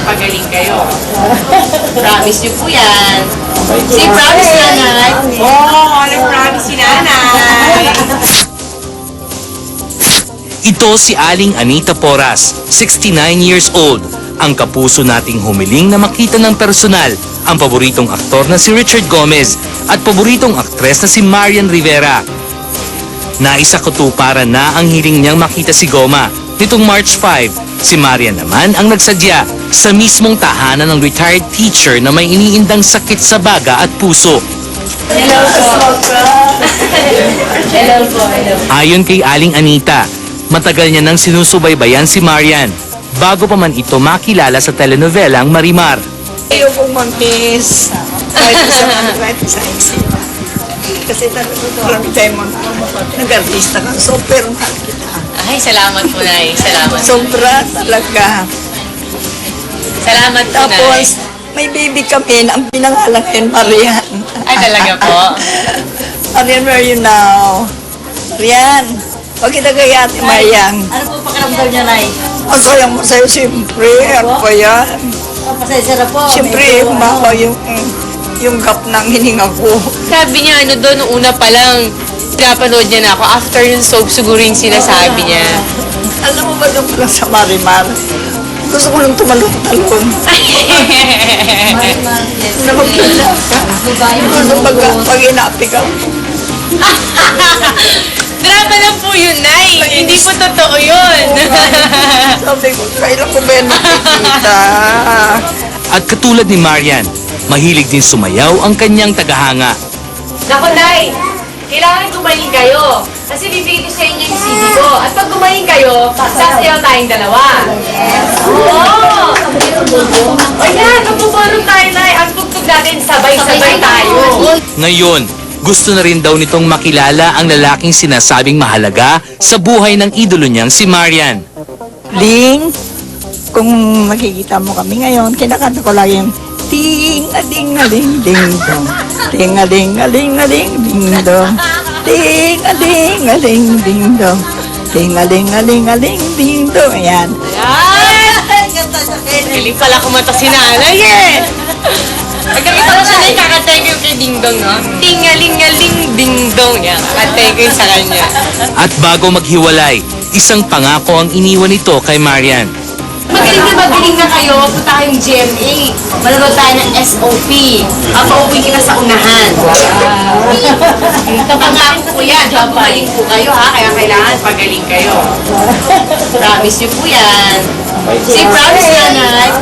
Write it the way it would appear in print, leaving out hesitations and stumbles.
pagaling kayo. Promise niyo po yan. Si promise nanay. Anong promise si nanay? Ito si Aling Anita Porras, 69 years old, ang kapuso nating humiling na makita ng personal ang paboritong aktor na si Richard Gomez at paboritong aktres na si Marian Rivera. Naisakatuparan na ang hiling niyang makita si Goma. Nitong March 5, si Marian naman ang nagsadya sa mismong tahanan ng retired teacher na may iniindang sakit sa baga at puso. Hello po. Hello po. Ayon kay Aling Anita, matagal niya nang sinusubaybayan si Marian bago pa man ito makilala sa telenovelang Marimar. Ayokong mag-miss. Kahit sa exit. Kasi talagang time mo nag-artista ka. Super mahal kita. Ay, salamat po, Nay. Salamat. Sobra talaga. Salamat po, Nay. Tapos, may baby kami na ang pinangalan ngayon, Marian. Ay, talaga po. Marian, where are you now? Marian, huwag kita kaya Ate Marian. Ano po pakiramdam niya, Nay? Masaya, siyempre. Ano pa yan? Pasensya na po. Siyempre, maka yung gap ng hininga ko. Sabi niya, ano doon, nung una pa lang, pinapanood niya na ako. After yung soap, siguro yung sinasabi niya. Alam mo ba doon lang sa Marimar? Gusto ko lang tumalon-talon. Na magpila ka. Ano pag inapi ka? Drama lang po yun, Nay. Hindi po totoo yun. Sabi ko, kailan ko ba yan makikita? At katulad ni Marian, mahilig din sumayaw ang kanyang tagahanga. Naku, Nay. Kailangan gumaling kayo. Kasi bibigay ko sa inyo yung CD ko. At pag gumaling kayo, sasayaw tayong dalawa. Oo! Ayan, magpupulong tayo, Nay. Ang tugtog natin, sabay-sabay tayo. Ngayon, gusto na rin daw nitong makilala ang lalaking sinasabing mahalaga sa buhay ng idolo niyang si Marian. Ling, kung makikita mo kami ngayon, kinakanta ko lagi yung ting-a-ding-a-ding-ding-dong. Ting-a-ding-a-ding-a-ding-ding-dong. Ting-a-ding-a-ding-a-ding-ding-dong. Ting-a-ding-a-ding-a-ding-ding-dong. Ayan. Galing pala kumanta si nanay eh. Pagkakita ko siya na kakantay ko yung kay Ding Dong, no? Tingaling-ngaling Ding Dong. Yan, kakantay ko yung sa kanya. At bago maghiwalay, isang pangako ang iniwan nito kay Marian. Magaling na kayo, punta kayong GMA. Manonood tayo ng SOP. Pauwi kita sa unahan. Pangako ko yan. Magaling po kayo, ha? Kaya kailangan pagaling kayo. Promise niyo po yan. Si promise nanay.